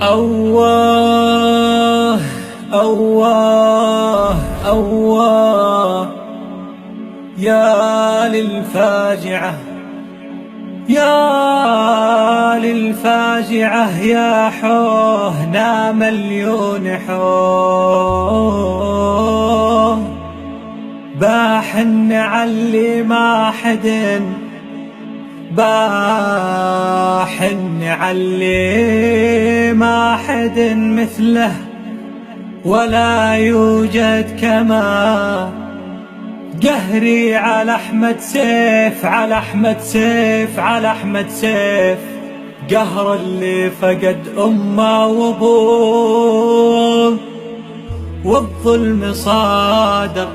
أواه أواه أواه يا للفاجعة يا للفاجعة يا حوهنا مليون حوه باحن علي ما حد باحن علي ما حد مثله ولا يوجد كما قهري على أحمد سيف على أحمد سيف على أحمد سيف قهر اللي فقد أمه وأبوه والظلم صادر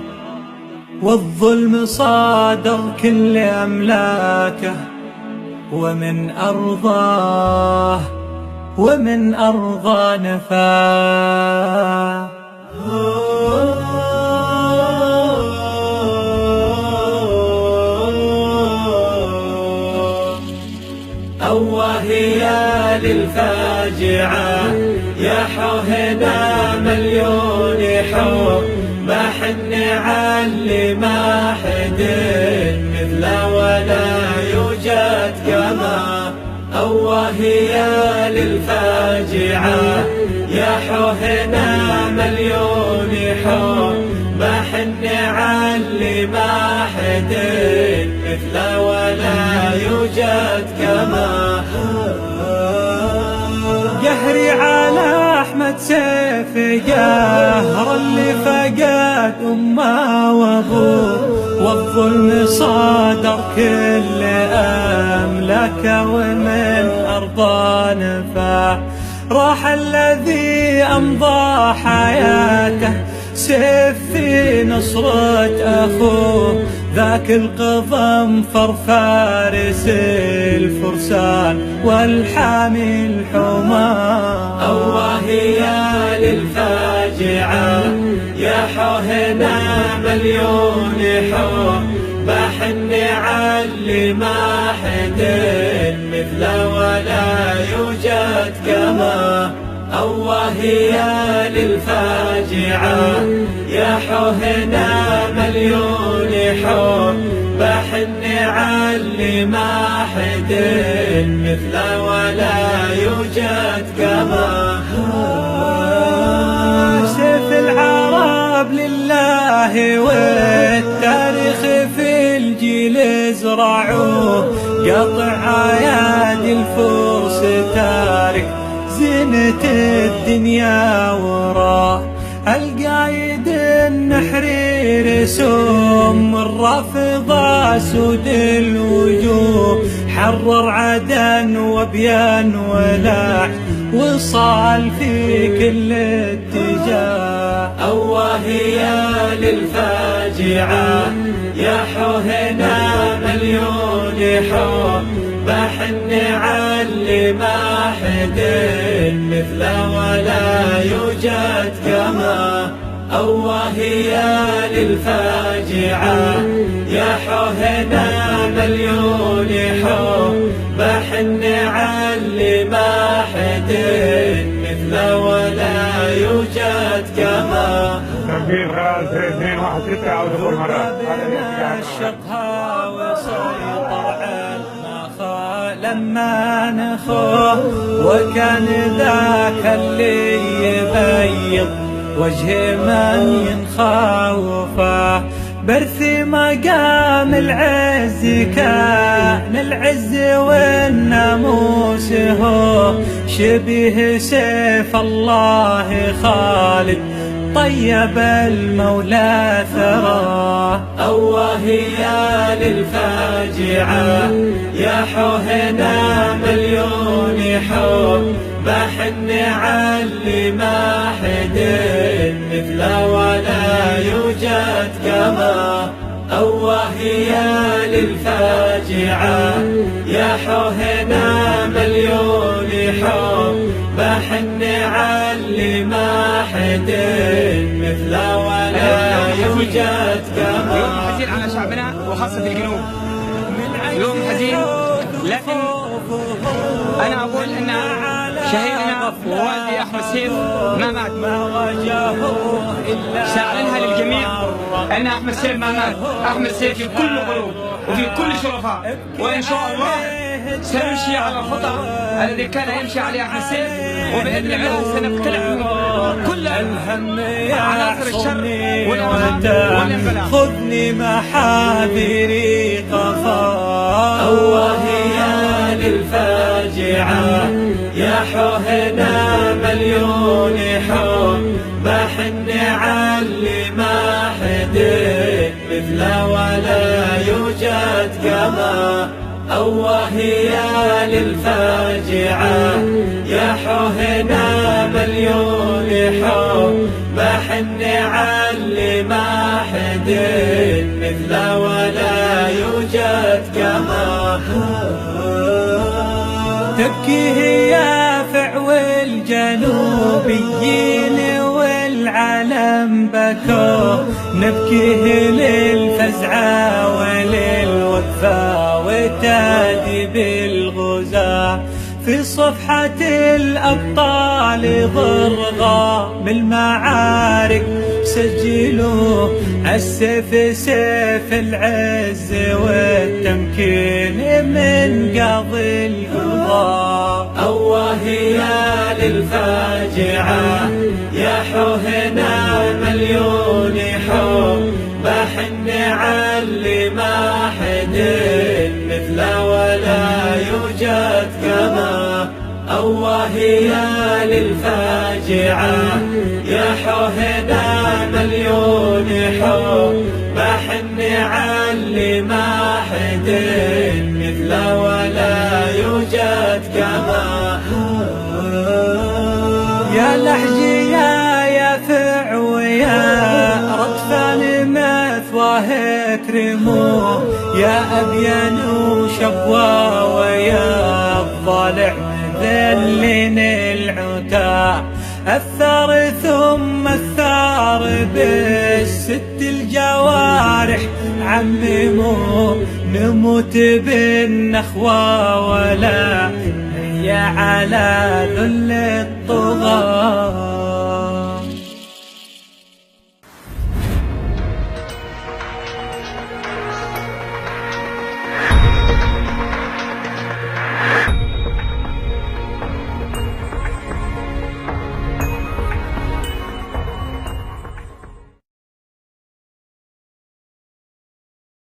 والظلم صادر كل أملاكه ومن أرضاه ومن أرضى نفاه أواه يا للفاجعة يا حوهنا مليون حو ما حن علي ما حد مثله ولا يوجد كما أواه يا للفاجعة يا حوهنا مليون حو ما حن علي ما حد مثله ولا يوجد كما قهري على أحمد سيف قهر اللي فقد أمه وأبوه والظلم صادر كل أملاكه ومن أرضى نفاه راح الذي أمضى حياته سيف في نصرة أخوه ذاك القضنفر فارس الفرسان والحامي الحماه أواه يا للفاجعة يا حوهنا مليون حو باحن علي ما حد مثله ولا يوجد كما أواه يا للفاجعة يا حوهنا مليون حو باحن علي ما حد مثله ولا يوجد كما سيف العرب لله والتاريخ في الجيل زرعوه قطع ايادي الفرس تارك زينة الدنيا وراه القايد النحرير سم الرافضة سود الوجوه حرر عدن وبيان ولاح وصال في كل اتجاه أواه يا للفاجعة يا حوهنا مليون حو باحن علي ما حد مثله ولا يوجد كما أواه يا للفاجعة يا حوهنا مليون حو باحن علي ما حد مثله ولا يوجد كما تنفيذ 216 أو دخول مرات الشقها وسيطر على لما نخوه وكان ذاك اللي يبيض وجه من ينخوفه برثي مقام العز كان العز والناموس هو شبيه سيف الله خالد طيب المولى ثراه أواه يا للفاجعة يا حوهنا مليون حو باحن علي ما حد مثله ولا يوجد كما أواه يا للفاجعة يا حوهنا مليون حو باحن علي ما حد مثله ولا يوجد كما يوم حزين على شعبنا وخاصة الجنوب يوم حزين لكن أنا أقول أن شهيدنا ووالدي أحمد سيف ما مات. سأعلنها للجميع أن أحمد سيف ما مات. أحمد سيف في كل قلوب وفي كل شرفاء، وإن شاء الله سنمشي على الخطى الذي كان يمشي عليه أحمد سيف، وبإذن الله سنبتلع كل عناصر الشر والانبلاء. خذني محاذري قفا أوه يا للفاجعة، يا حوهنا مليون حب، بحن علي ما حد مثله ولا يوجد كما. أوه يا للفاجعة، يا حوهنا مليون حب، بحن علي ما حد مثله ولا يوجد كما. تبكي هي فعو الجنوبيين والعلم بكوا، نبكيه للفزعة وللوقفة وتادي بالغزاة، في صفحة الأبطال ضرغام المعارك سجلوا، السيف سيف العز والتمكين من قاضي القضاء. أوه يا للفاجعة، يا حوهنا مليون حب، بحن علي ما حد مثله ولا يوجد كما. أوه يا للفاجعة، يا حوهنا مليون حب، بحن علي ما حد مثله ولا يوجد كما. يا لحجي يا فعو يا رطفان مثواه ترموه، يا أبين وشبوى ويا الضالع مذلين العتاع، الثار ثم الثار بالست الجوارح عمموا، نموت بالنخوة ولا هي على ذل الطغاة.